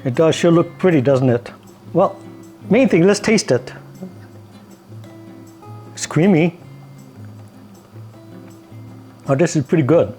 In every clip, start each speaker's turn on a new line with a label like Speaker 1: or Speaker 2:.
Speaker 1: It does sure look pretty, doesn't it? Well, main thing, let's taste it. It's creamy. Oh, this is pretty good.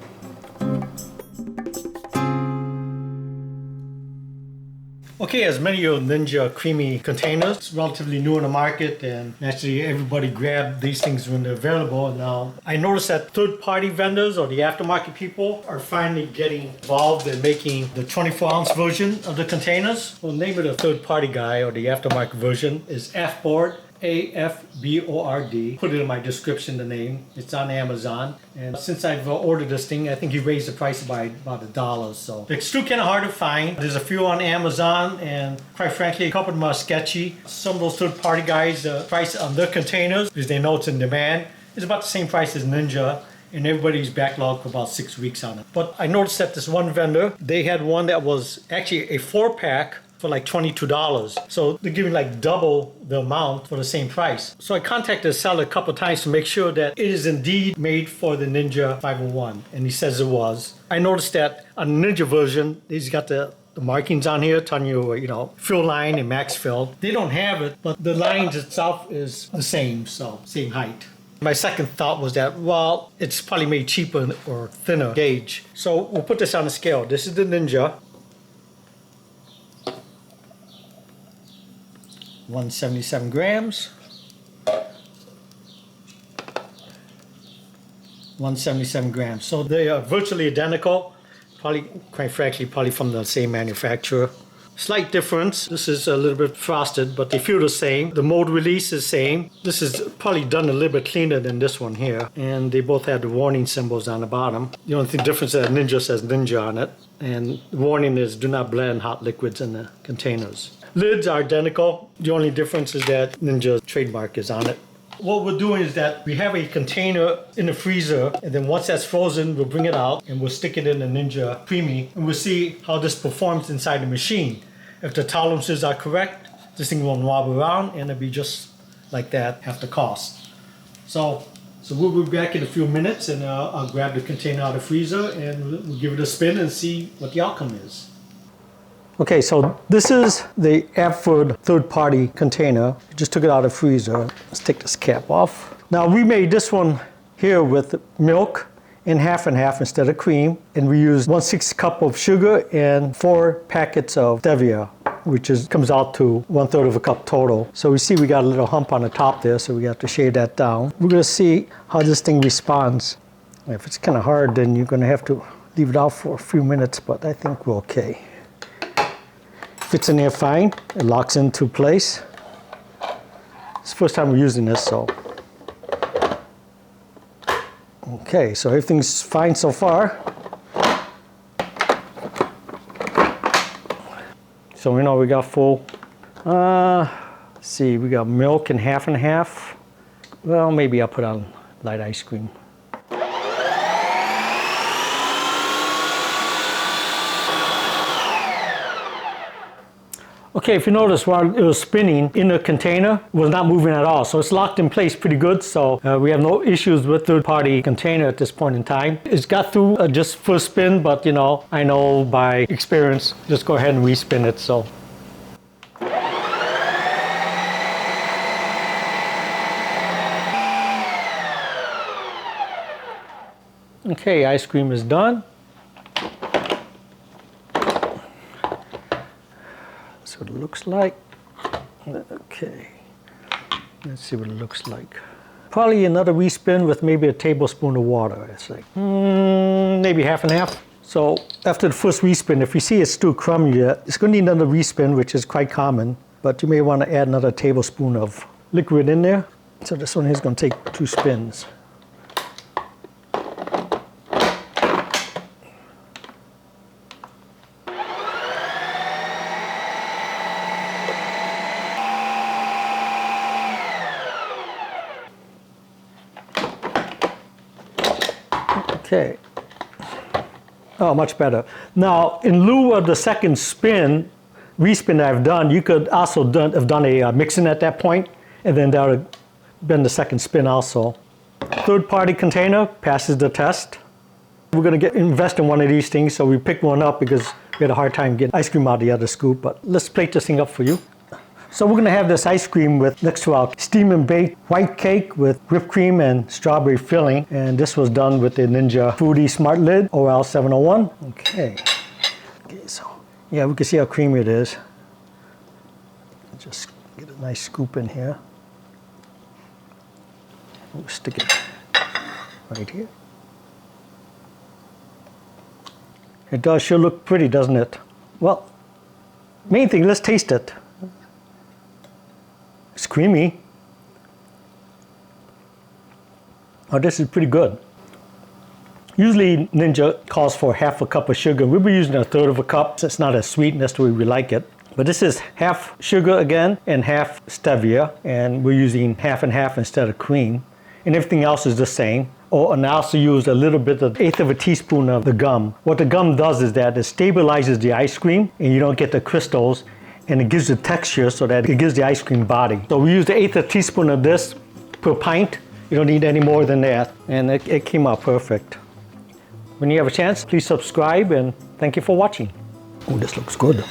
Speaker 1: Okay, as many of Ninja Creami containers, it's relatively new in the market, and naturally everybody grabbed these things when they're available. Now, I noticed that third-party vendors or the aftermarket people are finally getting involved in making the 24-ounce version of the containers. Well, the name of the third-party guy or the aftermarket version is Afboard. AFBORD. Put it in my description, the name. It's on Amazon. And since I've ordered this thing, I think he raised the price by about $1. So it's still kind of hard to find. There's a few on Amazon, and quite frankly, a couple of them are sketchy. Some of those third-party guys, the price on their containers, because they know it's in demand, is about the same price as Ninja. And everybody's backlogged for about 6 weeks on it. But I noticed that this one vendor, they had one that was actually a 4-pack for like $22. So they're giving like double the amount for the same price. So I contacted the seller a couple of times to make sure that it is indeed made for the Ninja 501. And he says it was. I noticed that on the Ninja version, he's got the markings on here telling you, fill line and max fill. They don't have it, but the lines itself is the same, so same height. My second thought was that, well, it's probably made cheaper or thinner gauge. So we'll put this on a scale. This is the Ninja. 177 grams. 177 grams. So they are virtually identical. Probably, quite frankly, probably from the same manufacturer. Slight difference. This is a little bit frosted, but they feel the same. The mold release is same. This is probably done a little bit cleaner than this one here. And they both have the warning symbols on the bottom. The only difference is that Ninja says Ninja on it. And the warning is do not blend hot liquids in the containers. Lids are identical. The only difference is that Ninja's trademark is on it. What we're doing is that we have a container in the freezer, and then once that's frozen, we'll bring it out and we'll stick it in the Ninja Creami, and we'll see how this performs inside the machine. If the tolerances are correct, this thing won't wobble around, and it'll be just like that after cost. So we'll be back in a few minutes, and I'll grab the container out of the freezer, and we'll give it a spin and see what the outcome is. Okay, so this is the Afboard third-party container. Just took it out of the freezer. Let's take this cap off. Now we made this one here with milk in half and half instead of cream, and we used 1/6 cup of sugar and 4 packets of stevia, which comes out to 1/3 of a cup total. So we see we got a little hump on the top there, so we have to shade that down. We're gonna see how this thing responds. If it's kind of hard, then you're gonna have to leave it out for a few minutes, but I think we're okay. Fits in there fine. It locks into place. It's the first time we're using this, so. Okay, so everything's fine so far. So we know we got full. Let's see, we got milk in half and half. Well, maybe I'll put on Lite Ice Cream. Okay, if you notice, while it was spinning in the container, it was not moving at all. So it's locked in place pretty good. So we have no issues with third-party container at this point in time. It's got through just first spin, but I know by experience, just go ahead and respin it. So. Okay, ice cream is done. That's what it looks like. Okay, let's see what it looks like. Probably another respin with maybe a tablespoon of water. It's like maybe half and half. So after the first respin, if you see it's still crummy, it's going to need another respin, which is quite common. But you may want to add another tablespoon of liquid in there. So this one here is going to take 2 spins. Okay. Oh, much better. Now, in lieu of the second spin, respin that I've done, you could also have done a mixing at that point, and then that would have been the second spin also. Third-party container passes the test. We're going to invest in one of these things, so we picked one up because we had a hard time getting ice cream out of the other scoop, but let's plate this thing up for you. So we're going to have this ice cream with next to our steam and baked white cake with whipped cream and strawberry filling, and this was done with the Ninja Foodie Smart Lid OL701. Okay, so yeah, we can see how creamy it is. Just get a nice scoop in here. We'll stick it right here. It does sure look pretty, doesn't it? Well, main thing, let's taste it. It's creamy. Oh, this is pretty good. Usually Ninja calls for half a cup of sugar. We'll be using a third of a cup. It's not as sweet, and that's the way we like it. But this is half sugar again and half stevia, and we're using half and half instead of cream. And everything else is the same. Oh, and I also used a little bit of 1/8 of a teaspoon of the gum. What the gum does is that it stabilizes the ice cream, and you don't get the crystals, and it gives the texture so that it gives the ice cream body. So we used 1/8 of a teaspoon of this per pint. You don't need any more than that, and it came out perfect. When you have a chance, please subscribe, and thank you for watching. Oh, this looks good.